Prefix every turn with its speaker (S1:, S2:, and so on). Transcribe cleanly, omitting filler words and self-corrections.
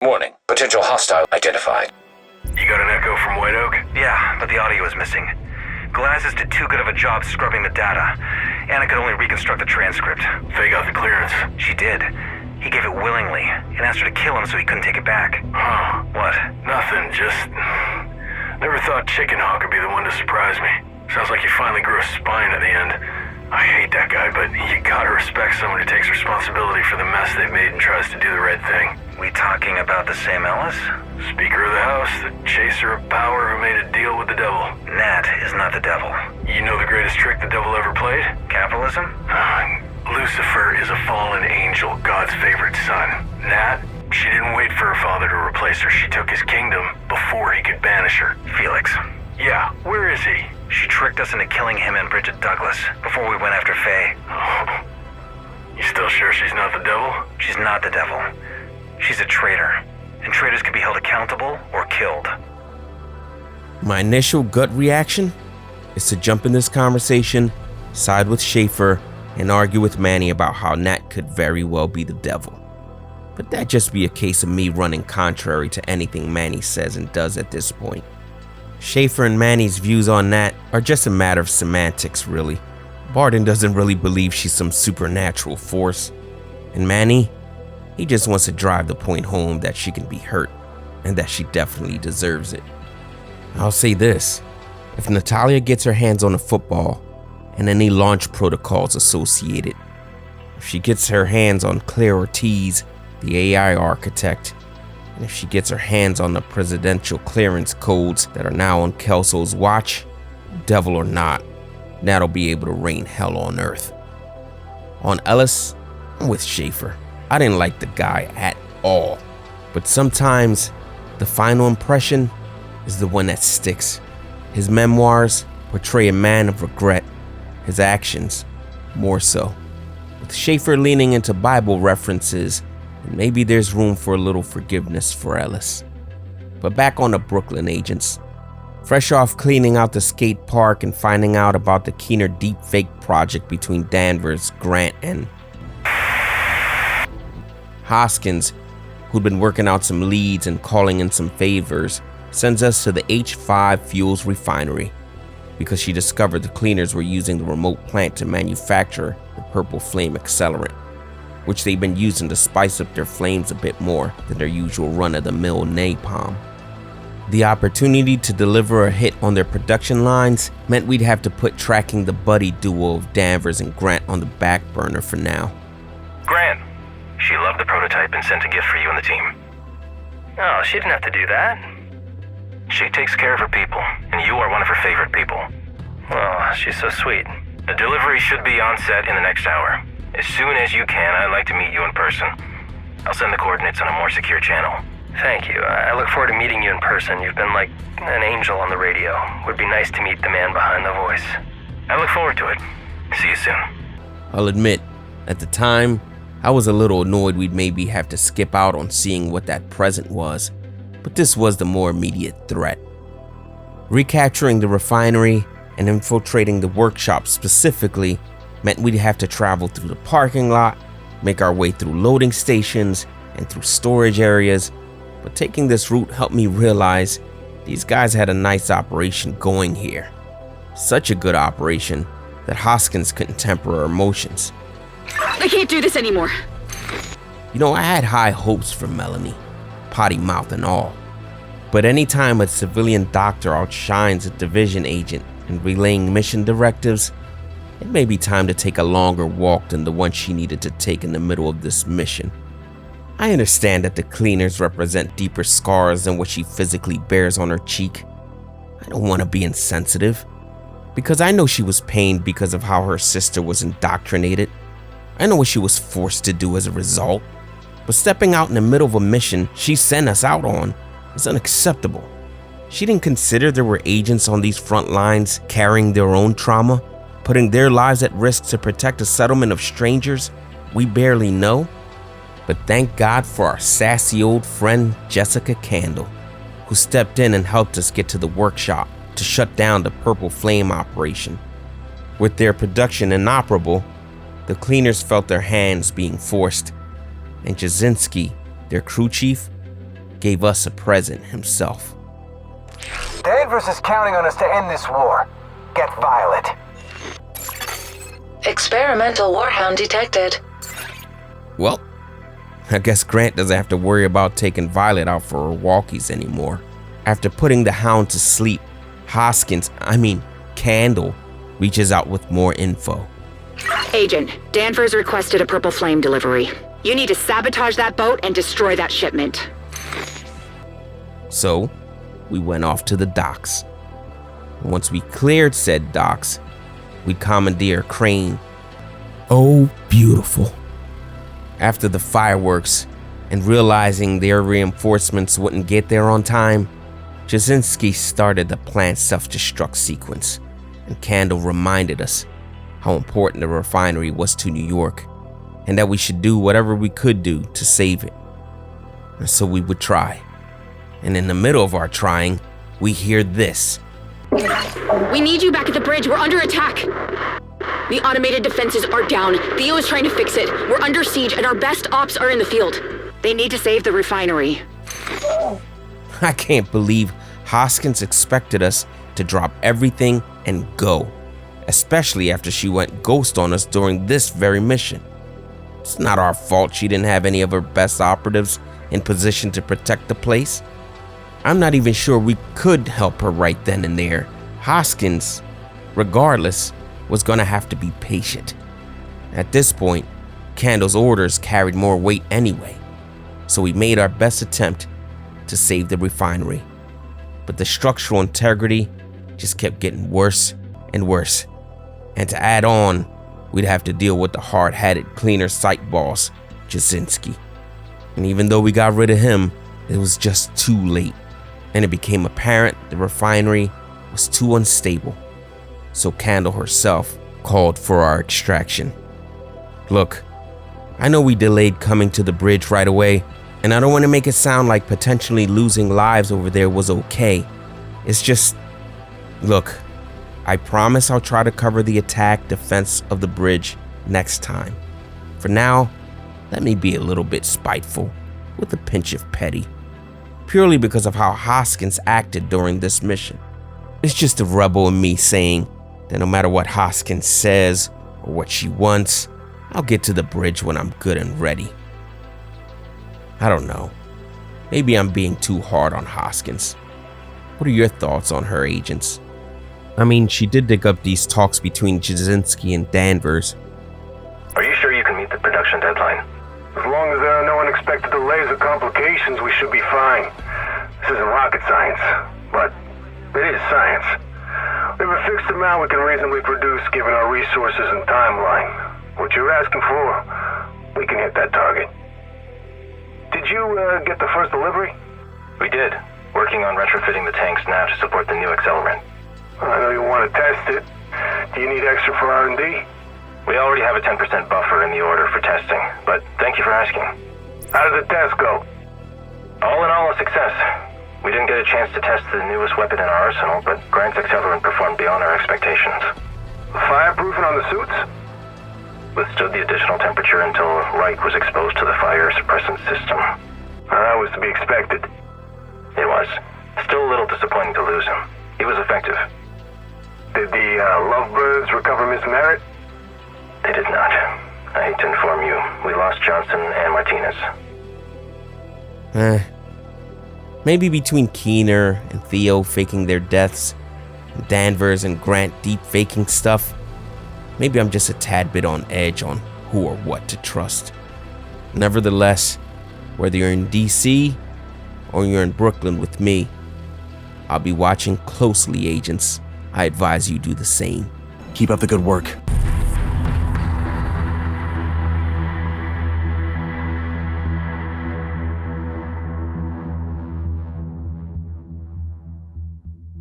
S1: Warning. Potential hostile identified.
S2: You got an echo from White Oak?
S3: Yeah, but the audio is missing. Glasses did too good of a job scrubbing the data. Anna could only reconstruct the transcript.
S2: Faye got the clearance.
S3: She did. He gave it willingly and asked her to kill him so he couldn't take it back.
S2: Huh.
S3: What?
S2: Nothing, just... Never thought Chicken Hawk would be the one to surprise me. Sounds like you finally grew a spine at the end. I hate that guy, but you gotta respect someone who takes responsibility for the mess they've made and tries to do the right thing.
S3: We talking about the same Ellis?
S2: Speaker of the House, the chaser of power who made a deal with the devil.
S3: Nat is not the devil.
S2: You know the greatest trick the devil ever played?
S3: Capitalism?
S2: Lucifer is a fallen angel, God's favorite son. Nat, she didn't wait for her father to replace her. She took his kingdom before he could banish her.
S3: Felix.
S2: Yeah, where is he?
S3: She tricked us into killing him and Bridget Douglas before we went after Faye.
S2: Oh. You still sure she's not the devil?
S3: She's not the devil. She's a traitor, and traitors can be held accountable or killed.
S4: My initial gut reaction is to jump in this conversation, side with Schaeffer, and argue with Manny about how Nat could very well be the devil. But that'd just be a case of me running contrary to anything Manny says and does at this point. Schaeffer and Manny's views on Nat are just a matter of semantics, really. Barton doesn't really believe she's some supernatural force. And Manny, he just wants to drive the point home that she can be hurt, and that she definitely deserves it. I'll say this, if Natalia gets her hands on a football, and any launch protocols associated, if she gets her hands on Claire Ortiz, the AI architect, and if she gets her hands on the presidential clearance codes that are now on Kelso's watch, devil or not, Nat'll be able to rain hell on earth. On Ellis, I'm with Schaeffer. I didn't like the guy at all, but sometimes the final impression is the one that sticks. His memoirs portray a man of regret, his actions more so. With Schaeffer leaning into Bible references, and maybe there's room for a little forgiveness for Ellis. But back on the Brooklyn agents. Fresh off cleaning out the skate park and finding out about the Keener deepfake project between Danvers, Grant, and Hoskins, who'd been working out some leads and calling in some favors, sends us to the H5 Fuels Refinery because she discovered the cleaners were using the remote plant to manufacture the purple flame accelerant, which they've been using to spice up their flames a bit more than their usual run-of-the-mill napalm. The opportunity to deliver a hit on their production lines meant we'd have to put tracking the buddy duo of Danvers and Grant on the back burner for now.
S3: Grant. She loved the prototype and sent a gift for you and the team.
S5: Oh, she didn't have to do that.
S3: She takes care of her people, and you are one of her favorite people.
S5: Oh, she's so sweet.
S3: The delivery should be on set in the next hour. As soon as you can, I'd like to meet you in person. I'll send the coordinates on a more secure channel.
S5: Thank you. I look forward to meeting you in person. You've been like an angel on the radio. Would be nice to meet the man behind the voice.
S3: I look forward to it. See you soon.
S4: I'll admit, at the time, I was a little annoyed we'd maybe have to skip out on seeing what that present was, but this was the more immediate threat. Recapturing the refinery and infiltrating the workshop specifically meant we'd have to travel through the parking lot, make our way through loading stations and through storage areas, but taking this route helped me realize these guys had a nice operation going here. Such a good operation that Hoskins couldn't temper her emotions.
S6: I can't do this anymore.
S4: You know, I had high hopes for Melanie, potty mouth and all. But anytime a civilian doctor outshines a division agent in relaying mission directives, it may be time to take a longer walk than the one she needed to take in the middle of this mission. I understand that the cleaners represent deeper scars than what she physically bears on her cheek. I don't want to be insensitive, because I know she was pained because of how her sister was indoctrinated. I know what she was forced to do as a result, but stepping out in the middle of a mission she sent us out on is unacceptable. She didn't consider there were agents on these front lines carrying their own trauma, putting their lives at risk to protect a settlement of strangers we barely know. But thank God for our sassy old friend Jessica Candle, who stepped in and helped us get to the workshop to shut down the Purple Flame operation. With their production inoperable, the cleaners felt their hands being forced, and Jasinski, their crew chief, gave us a present himself.
S7: Danvers is counting on us to end this war. Get Violet.
S8: Experimental warhound detected.
S4: Well, I guess Grant doesn't have to worry about taking Violet out for her walkies anymore. After putting the hound to sleep, Candle reaches out with more info.
S6: Agent, Danvers requested a purple flame delivery. You need to sabotage that boat and destroy that shipment.
S4: So, we went off to the docks. Once we cleared said docks, we commandeered a crane. Oh, beautiful. After the fireworks and realizing their reinforcements wouldn't get there on time, Jasinski started the planned self-destruct sequence, and Candle reminded us how important the refinery was to New York, and that we should do whatever we could do to save it. And so we would try. And in the middle of our trying, we hear this.
S6: We need you back at the bridge. We're under attack. The automated defenses are down. Theo is trying to fix it. We're under siege, and our best ops are in the field. They need to save the refinery.
S4: I can't believe Hoskins expected us to drop everything and go, especially after she went ghost on us during this very mission. It's not our fault she didn't have any of her best operatives in position to protect the place. I'm not even sure we could help her right then and there. Hoskins, regardless, was gonna have to be patient. At this point, Candle's orders carried more weight anyway, so we made our best attempt to save the refinery. But the structural integrity just kept getting worse and worse. And to add on, we'd have to deal with the hard-hatted cleaner site boss, Jasinski. And even though we got rid of him, it was just too late. And it became apparent the refinery was too unstable. So Candle herself called for our extraction. Look, I know we delayed coming to the bridge right away, and I don't want to make it sound like potentially losing lives over there was okay. It's just, look, I promise I'll try to cover the attack defense of the bridge next time. For now, let me be a little bit spiteful, with a pinch of petty, purely because of how Hoskins acted during this mission. It's just the rebel in me saying that no matter what Hoskins says or what she wants, I'll get to the bridge when I'm good and ready. I don't know. Maybe I'm being too hard on Hoskins. What are your thoughts on her, agents? I mean, she did dig up these talks between Jasinski and Danvers.
S3: Are you sure you can meet the production deadline?
S2: As long as there are no unexpected delays or complications, we should be fine. This isn't rocket science, but it is science. We have a fixed amount we can reasonably produce given our resources and timeline. What you're asking for, we can hit that target. Did you get the first delivery?
S3: We did. Working on retrofitting the tanks now to support the new accelerant.
S2: I know you want to test it. Do you need extra for R&D?
S3: We already have a 10% buffer in the order for testing, but thank you for asking.
S2: How did the test go?
S3: All in all, a success. We didn't get a chance to test the newest weapon in our arsenal, but Grant's accelerant performed beyond our expectations.
S2: Fireproofing on the suits?
S3: Withstood the additional temperature until Reich was exposed to the fire suppressant system.
S2: That was to be expected.
S3: It was. Still a little disappointing to lose him. He was effective.
S2: Did the Lovebirds recover Miss Merritt?
S3: They did not. I hate to inform you, we lost Johnson and Martinez.
S4: Maybe between Keener and Theo faking their deaths, and Danvers and Grant deep faking stuff, maybe I'm just a tad bit on edge on who or what to trust. Nevertheless, whether you're in DC or you're in Brooklyn with me, I'll be watching closely, agents. I advise you do the same.
S9: Keep up the good work.